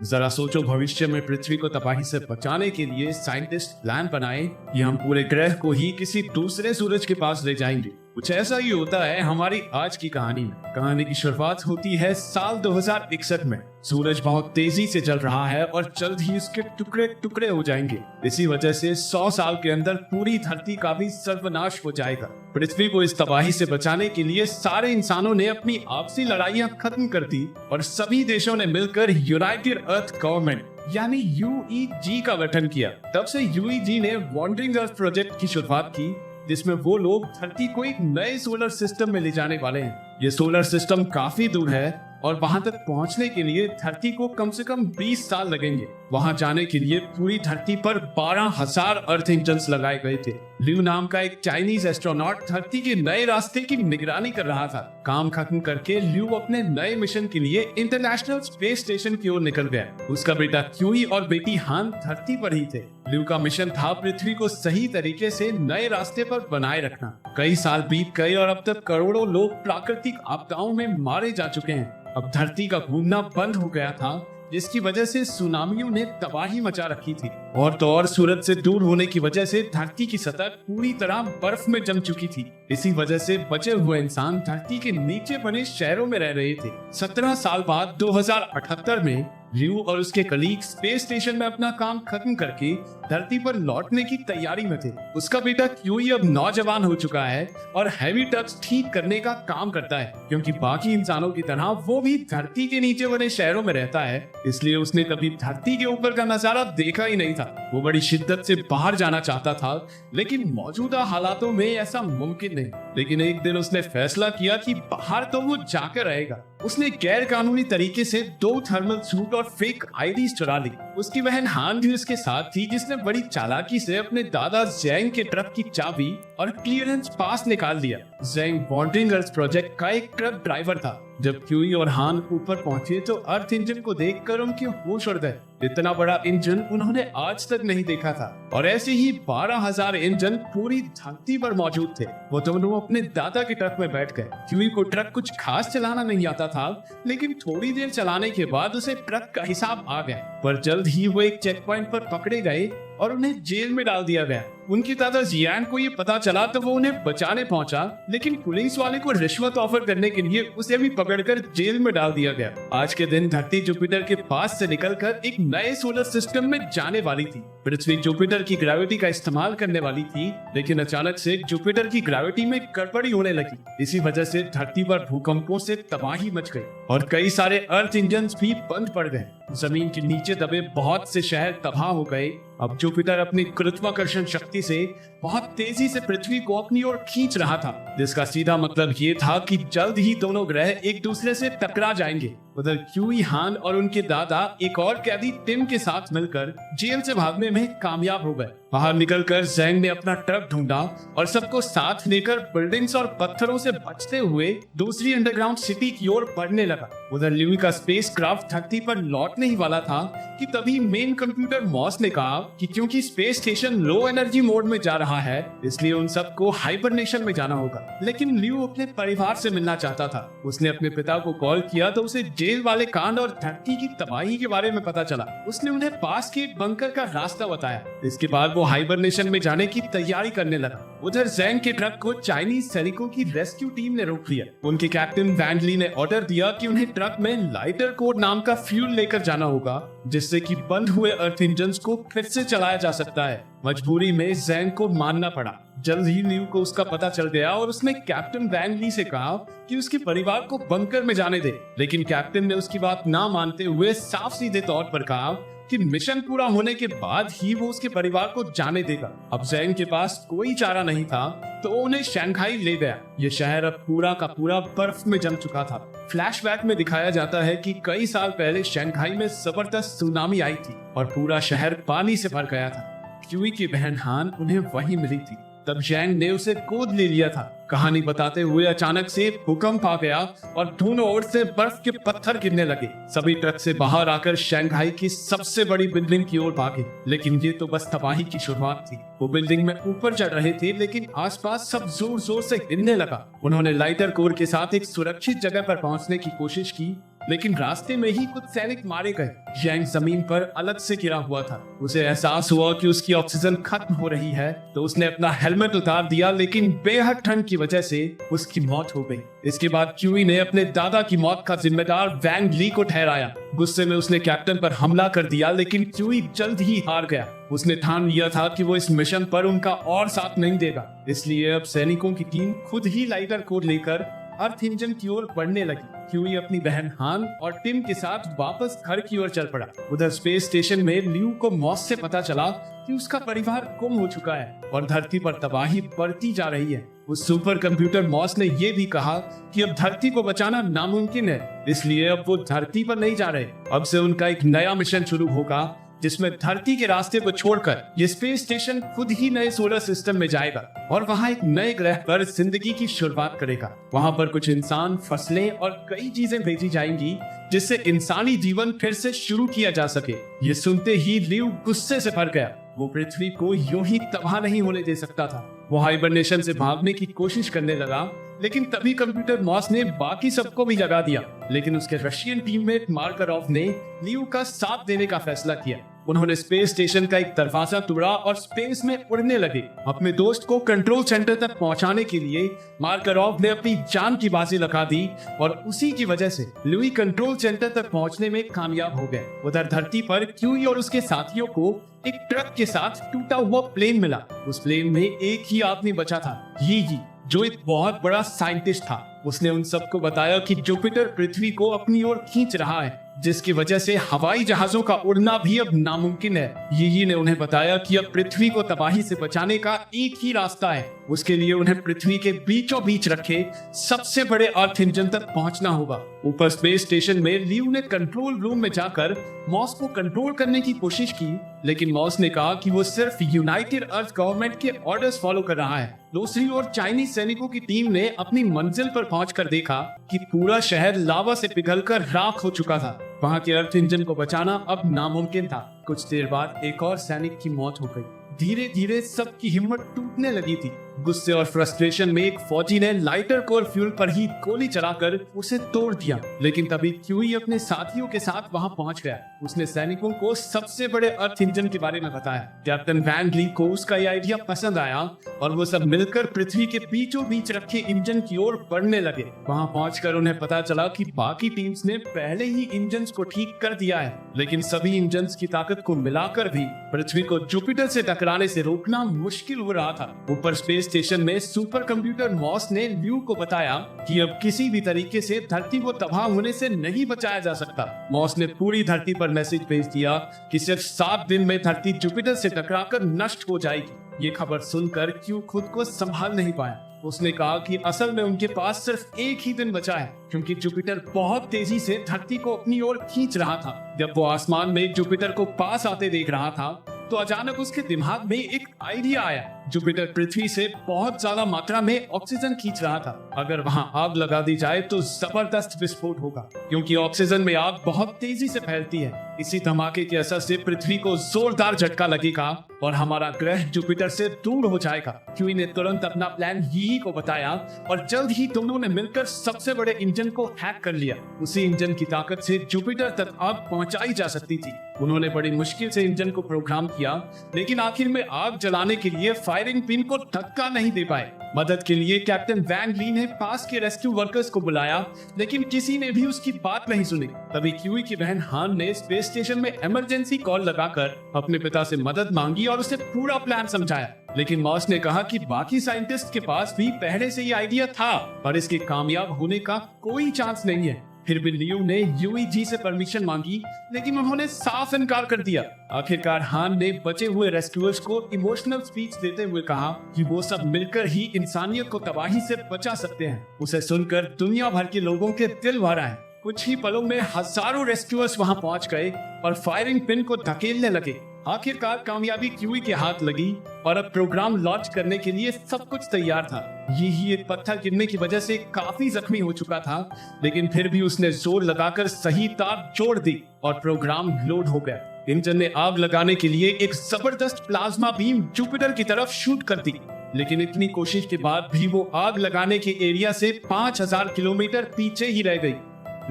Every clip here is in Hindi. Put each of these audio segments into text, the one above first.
जरा सोचो, भविष्य में पृथ्वी को तबाही से बचाने के लिए साइंटिस्ट प्लान बनाए कि हम पूरे ग्रह को ही किसी दूसरे सूरज के पास ले जाएंगे। कुछ ऐसा ही होता है हमारी आज की कहानी में। कहानी की शुरुआत होती है साल 2061 में। सूरज बहुत तेजी से चल रहा है और जल्द ही उसके टुकड़े टुकड़े हो जाएंगे। इसी वजह से 100 साल के अंदर पूरी धरती का भी सर्वनाश हो जाएगा। पृथ्वी को इस तबाही से बचाने के लिए सारे इंसानों ने अपनी आपसी लड़ाइयां खत्म कर दी और सभी देशों ने मिलकर यूनाइटेड अर्थ गवर्नमेंट यानी UEG का गठन किया। तब से UEG ने वॉन्डरिंग अर्थ प्रोजेक्ट की शुरुआत की, जिसमें वो लोग धरती को एक नए सोलर सिस्टम में ले जाने वाले हैं। ये सोलर सिस्टम काफी दूर है और वहां तक पहुंचने के लिए धरती को कम से कम 20 साल लगेंगे। वहां जाने के लिए पूरी धरती पर 12,000 अर्थ इंजन्स लगाए गए थे। ल्यू नाम का एक चाइनीज एस्ट्रोनॉट धरती के नए रास्ते की निगरानी कर रहा था। काम खत्म करके ल्यू अपने नए मिशन के लिए इंटरनेशनल स्पेस स्टेशन की ओर निकल गया। उसका बेटा क्यूई और बेटी हान धरती पर ही थे। ल्यू का मिशन था पृथ्वी को सही तरीके से नए रास्ते पर बनाए रखना। कई साल बीत गए और अब तक करोड़ों लोग प्राकृतिक आपदाओं में मारे जा चुके हैं। अब धरती का घूमना बंद हो गया था, जिसकी वजह से सुनामियों ने तबाही मचा रखी थी। और तो और सूरज से दूर होने की वजह से धरती की सतह पूरी तरह बर्फ में जम चुकी थी। इसी वजह से बचे हुए इंसान धरती के नीचे बने शहरों में रह रहे थे। 17 साल बाद 2078 में ल्यू और उसके कलीग स्पेस स्टेशन में अपना काम खत्म करके धरती पर लौटने की तैयारी में थे। उसका बेटा क्यूई अब नौजवान हो चुका है और हैवी टच ठीक करने का काम करता है, क्योंकि बाकी इंसानों की तरह वो भी धरती के नीचे बने शहरों में रहता है। इसलिए उसने कभी धरती के ऊपर का नजारा देखा ही नहीं था। वो बड़ी शिद्दत से बाहर जाना चाहता था, लेकिन मौजूदा हालातों में ऐसा मुमकिन नहीं। लेकिन एक दिन उसने फैसला किया कि बाहर तो वो जाकर रहेगा। उसने गैर कानूनी तरीके से 2 थर्मल सूट और फेक आईडीज चुरा ली। उसकी बहन हान भी उसके साथ थी, जिसने बड़ी चालाकी से अपने दादा ज़ैंग के ट्रक की चाबी और क्लियरेंस पास निकाल लिया। ज़ैंग वॉन्डरिंग अर्थ प्रोजेक्ट का एक ट्रक ड्राइवर था। जब क्यूई और हान ऊपर पहुंचे तो अर्थ इंजन को देखकर उनके होश उड़ गए। इतना बड़ा इंजन उन्होंने आज तक नहीं देखा था और ऐसे ही 12,000 इंजन पूरी धरती पर मौजूद थे। वो दोनों अपने दादा के ट्रक में बैठ गए। क्यूई को ट्रक कुछ खास चलाना नहीं आता था, लेकिन थोड़ी देर चलाने के बाद उसे ट्रक का हिसाब आ गया। पर जल्द ही वो एक चेक पॉइंट पर पकड़े गए और उन्हें जेल में डाल दिया गया। उनके दादा जियान को ये पता चला तो वो उन्हें बचाने पहुंचा, लेकिन पुलिस वाले को रिश्वत ऑफर करने के लिए उसे भी पकड़कर जेल में डाल दिया गया। आज के दिन धरती जुपिटर के पास से निकलकर एक नए सोलर सिस्टम में जाने वाली थी। पृथ्वी जुपिटर की ग्रेविटी का इस्तेमाल करने वाली थी, लेकिन अचानक से जुपिटर की ग्रेविटी में गड़बड़ी होने लगी। इसी वजह से धरती पर भूकंपों से तबाही मच गई और कई सारे अर्थ इंजन भी बंद पड़ गए। जमीन के नीचे दबे बहुत से शहर तबाह हो गए। अब जुपिटर अपनी गुरुत्वाकर्षण शक्ति से बहुत तेजी से पृथ्वी को अपनी ओर खींच रहा था, जिसका सीधा मतलब ये था कि जल्द ही दोनों ग्रह एक दूसरे से टकरा जाएंगे। उधर क्यूई, हान और उनके दादा एक और कैदी टिम के साथ मिलकर जेल से भागने में कामयाब हो गए। बाहर निकलकर ज़ैंग ने अपना ट्रक ढूंढा और सबको साथ लेकर बिल्डिंग्स और पत्थरों से बचते हुए दूसरी अंडरग्राउंड सिटी की ओर बढ़ने लगा। उधर ल्यू का स्पेस क्राफ्ट धरती पर लौटने ही वाला था कि तभी मेन कंप्यूटर मॉस ने कहा कि क्योंकि space station low energy mode में जा रहा है, इसलिए उन सबको हाइबरनेशन में जाना होगा। लेकिन ल्यू अपने परिवार से मिलना चाहता था। उसने अपने पिता को कॉल किया तो उसे जेल वाले कांड और धरती की तबाही के बारे में पता चला। उसने उन्हें पास के एक बंकर का रास्ता बताया। इसके बाद वो हाइबरनेशन में जाने की तैयारी करने लगा। उधर ज़ैंग के ट्रक को चाइनीज सैनिकों की रेस्क्यू टीम ने रोक लिया। उनके कैप्टन वैन ली ने ऑर्डर दिया कि उन्हें ट्रक में लाइटर कोड नाम का फ्यूल लेकर जाना होगा, जिससे कि बंद हुए अर्थ इंजन्स को फिर से चलाया जा सकता है। मजबूरी में ज़ैंग को मानना पड़ा। जल्द ही ल्यू को उसका पता चल गया और उसने कैप्टन वैन ली से कहा कि उसके परिवार को बंकर में जाने दे। लेकिन कैप्टन ने उसकी बात ना मानते हुए साफ सीधे तौर पर कहा कि मिशन पूरा होने के बाद ही वो उसके परिवार को जाने देगा। अब ज़ैंग के पास कोई चारा नहीं था तो उन्हें शंघाई ले गया। ये शहर अब पूरा का पूरा बर्फ में जम चुका था। फ्लैशबैक में दिखाया जाता है कि कई साल पहले शंघाई में जबरदस्त सुनामी आई थी और पूरा शहर पानी से भर गया था। क्यूई की बहन हान उन्हें वहीं मिली थी। तब ज़ैंग ने उसे गोद ले लिया था। कहानी बताते हुए अचानक से भूकंप आ गया और दोनों ओर से बर्फ के पत्थर गिरने लगे। सभी ट्रक से बाहर आकर शंघाई की सबसे बड़ी बिल्डिंग की ओर भागे, लेकिन ये तो बस तबाही की शुरुआत थी। वो बिल्डिंग में ऊपर चढ़ रहे थे, लेकिन आसपास सब जोर जोर से गिरने लगा। उन्होंने लाइटर कोर के साथ एक सुरक्षित जगह पर पहुंचने की कोशिश की, लेकिन रास्ते में ही कुछ सैनिक मारे गए। जैंग जमीन पर अलग से गिरा हुआ था। उसे एहसास हुआ कि उसकी ऑक्सीजन खत्म हो रही है, तो उसने अपना हेलमेट उतार दिया, लेकिन बेहद ठंड की वजह से उसकी मौत हो गई। इसके बाद क्यूई ने अपने दादा की मौत का जिम्मेदार वैंग ली को ठहराया। गुस्से में उसने कैप्टन पर हमला कर दिया, लेकिन क्यूई जल्द ही हार गया। उसने ठान लिया था कि वो इस मिशन पर उनका और साथ नहीं देगा, इसलिए अब सैनिकों की टीम खुद ही लाइटर कोड लेकर अर्थ इंजन की ओर बढ़ने लगी। क्यूई अपनी बहन हान और टिम के साथ वापस घर की ओर चल पड़ा। उधर स्पेस स्टेशन में ल्यू को मॉस से पता चला कि उसका परिवार गुम हो चुका है और धरती पर तबाही बढ़ती जा रही है। उस सुपर कंप्यूटर मॉस ने ये भी कहा कि अब धरती को बचाना नामुमकिन है, इसलिए अब वो धरती पर नहीं जा रहे। अब से उनका एक नया मिशन शुरू होगा, जिसमें धरती के रास्ते को छोड़कर ये स्पेस स्टेशन खुद ही नए सोलर सिस्टम में जाएगा और वहाँ एक नए ग्रह पर जिंदगी की शुरुआत करेगा। वहाँ पर कुछ इंसान, फसलें और कई चीजें भेजी जाएंगी, जिससे इंसानी जीवन फिर से शुरू किया जा सके। ये सुनते ही ल्यू गुस्से से भर गया। वो पृथ्वी को यूं ही तबाह नहीं होने दे सकता था। वो हाइबरनेशन से भागने की कोशिश करने लगा, लेकिन तभी कंप्यूटर मॉस ने बाकी सबको भी जगा दिया। लेकिन उसके रशियन टीममेट मार्करॉफ ने ल्यू का साथ देने का फैसला किया। उन्होंने स्पेस स्टेशन का एक दरवाजा तोड़ा और स्पेस में उड़ने लगे। अपने दोस्त को कंट्रोल सेंटर तक पहुंचाने के लिए मार्करॉफ ने अपनी जान की बाजी लगा दी और उसी की वजह से ल्यूई कंट्रोल सेंटर तक पहुंचने में कामयाब हो गए। उधर धरती पर क्यूई और उसके साथियों को एक ट्रक के साथ टूटा हुआ प्लेन मिला। उस प्लेन में एक ही आदमी बचा था, यी, जो एक बहुत बड़ा साइंटिस्ट था। उसने उन सबको बताया कि जुपिटर पृथ्वी को अपनी ओर खींच रहा है, जिसकी वजह से हवाई जहाजों का उड़ना भी अब नामुमकिन है। यी ने उन्हें बताया कि अब पृथ्वी को तबाही से बचाने का एक ही रास्ता है। उसके लिए उन्हें पृथ्वी के बीचों बीच रखे सबसे बड़े अर्थ इंजन तक पहुंचना होगा। ऊपर स्पेस स्टेशन में ल्यू ने कंट्रोल रूम में जाकर मॉस को कंट्रोल करने की कोशिश की, लेकिन मॉस ने कहा कि वो सिर्फ यूनाइटेड अर्थ गवर्नमेंट के ऑर्डर्स फॉलो कर रहा है। दूसरी ओर चाइनीज सैनिकों की टीम ने अपनी मंजिल पर पहुंचकर देखा कि पूरा शहर लावा से पिघलकर राख हो चुका था। वहां के अर्थ इंजन को बचाना अब नामुमकिन था। कुछ देर बाद एक और सैनिक की मौत हो गई। धीरे धीरे सबकी हिम्मत टूटने लगी थी। गुस्से और फ्रस्ट्रेशन में एक फौजी ने लाइटर कोर फ्यूल पर ही गोली चलाकर उसे तोड़ दिया, लेकिन तभी क्यूई अपने साथियों के साथ वहां पहुंच गया। उसने सैनिकों को सबसे बड़े अर्थ इंजन के बारे में बताया। कैप्टन वैंग ली को उसका ये आइडिया पसंद आया और वो सब मिलकर पृथ्वी के बीचों बीच रखे इंजन की ओर बढ़ने लगे। वहां पहुंचकर उन्हें पता चला कि बाकी टीम्स ने पहले ही इंजन को ठीक कर दिया है, लेकिन सभी इंजन की ताकत को मिलाकर भी पृथ्वी को जुपिटर से टकराने से रोकना मुश्किल हो रहा था। ऊपर स्पेस स्टेशन में सुपर कंप्यूटर मॉस ने ल्यू को बताया कि अब किसी भी तरीके से धरती को तबाह होने से नहीं बचाया जा सकता। मॉस ने पूरी धरती पर मैसेज भेज दिया कि सिर्फ 7 दिन में धरती जुपिटर से टकराकर नष्ट हो जाएगी। ये खबर सुनकर क्यू खुद को संभाल नहीं पाया। उसने कहा कि असल में उनके पास सिर्फ एक ही दिन बचा है, क्योंकि जुपिटर बहुत तेजी से धरती को अपनी ओर खींच रहा था। जब वो आसमान में जुपिटर को पास आते देख रहा था, तो अचानक उसके दिमाग में एक आइडिया आया। जुपिटर पृथ्वी से बहुत ज्यादा मात्रा में ऑक्सीजन खींच रहा था। अगर वहां आग लगा दी जाए तो जबरदस्त विस्फोट होगा, क्योंकि ऑक्सीजन में आग बहुत तेजी से फैलती है। इसी धमाके के असर से पृथ्वी को जोरदार झटका लगेगा और हमारा ग्रह जुपिटर से दूर हो जाएगा। क्यूई ने तुरंत अपना प्लान यी को बताया और जल्द ही दोनों ने मिलकर सबसे बड़े इंजन को हैक कर लिया। उसी इंजन की ताकत से जुपिटर तक आग पहुंचाई जा सकती थी। उन्होंने बड़ी मुश्किल से इंजन को प्रोग्राम किया, लेकिन आखिर में आग जलाने के लिए फायरिंग पिन को धक्का नहीं दे पाए। मदद के लिए कैप्टन वैंग ली ने पास के रेस्क्यू वर्कर्स को बुलाया, लेकिन किसी ने भी उसकी बात नहीं सुनी। तभी क्यूई की बहन हान ने स्पेस स्टेशन में इमरजेंसी कॉल लगाकर अपने पिता से मदद मांगी और उसे पूरा प्लान समझाया। लेकिन मॉस ने कहा कि बाकी साइंटिस्ट के पास भी पहले से ये आइडिया था और इसके कामयाब होने का कोई चांस नहीं है। फिर भी लियू ने यूईजी से परमिशन मांगी, लेकिन उन्होंने साफ इनकार कर दिया। आखिरकार हान ने बचे हुए रेस्क्यूअर्स को इमोशनल स्पीच देते हुए कहा कि वो सब मिलकर ही इंसानियत को तबाही से बचा सकते हैं। उसे सुनकर दुनिया भर के लोगों के दिल भर आए। कुछ ही पलों में हजारों रेस्क्यूअर्स वहां पहुंच गए और फायरिंग पिन को धकेलने लगे। आखिरकार कामयाबी क्यूई के हाथ लगी और अब प्रोग्राम लॉन्च करने के लिए सब कुछ तैयार था। यही एक पत्थर गिरने की वजह से काफी जख्मी हो चुका था, लेकिन फिर भी उसने जोर लगाकर सही तार जोड़ दी और प्रोग्राम लोड हो गया। इंजन ने आग लगाने के लिए एक जबरदस्त प्लाज्मा बीम जुपिटर की तरफ शूट कर दी, लेकिन इतनी कोशिश के बाद भी वो आग लगाने के एरिया से 5000 किलोमीटर पीछे ही रह गई।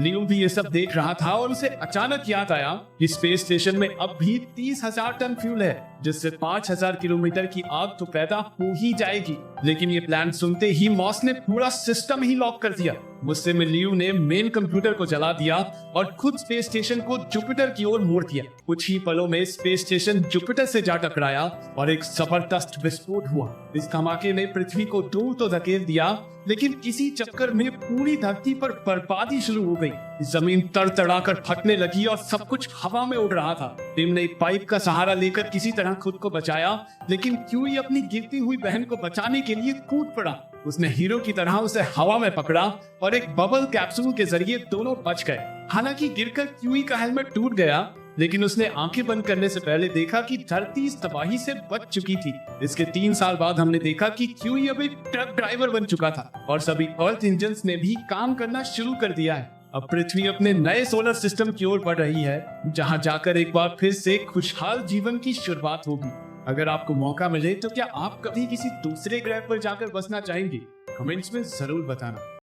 लियो भी ये सब देख रहा था और उसे अचानक याद आया कि स्पेस स्टेशन में अब भी 30,000 टन फ्यूल है, जिससे 5,000 किलोमीटर की आग तो पैदा हो ही जाएगी। लेकिन ये प्लान सुनते ही मॉस ने पूरा सिस्टम ही लॉक कर दिया। गुस्से में लियो ने मेन कंप्यूटर को जला दिया और खुद स्पेस स्टेशन को जुपिटर की ओर मोड़ दिया। कुछ ही पलों में स्पेस स्टेशन जुपिटर से जा टकराया और एक जबरदस्त विस्फोट हुआ। इस धमाके ने पृथ्वी को दूर तो धकेल दिया, लेकिन इसी चक्कर में पूरी धरती पर बर्बादी शुरू हो गई। जमीन तड़तड़ाकर फटने लगी और सब कुछ हवा में उड़ रहा था। टिम ने पाइप का सहारा लेकर किसी तरह खुद को बचाया, लेकिन क्यूई अपनी गिरती हुई बहन को बचाने के लिए कूद पड़ा। उसने हीरो की तरह उसे हवा में पकड़ा और एक बबल कैप्सूल के जरिए दोनों बच गए। हालांकि गिरकर क्यूई का हेलमेट टूट गया, लेकिन उसने आंखें बंद करने से पहले देखा कि धरती इस तबाही से बच चुकी थी। इसके 3 साल बाद हमने देखा कि क्यूई अब एक ट्रक ड्राइवर बन चुका था और सभी अर्थ इंजन्स ने भी काम करना शुरू कर दिया है। अब पृथ्वी अपने नए सोलर सिस्टम की ओर बढ़ रही है, जहां जाकर एक बार फिर से खुशहाल जीवन की शुरुआत होगी। अगर आपको मौका मिले तो क्या आप कभी किसी दूसरे ग्रह पर जाकर बसना चाहेंगे? कमेंट्स में जरूर बताना।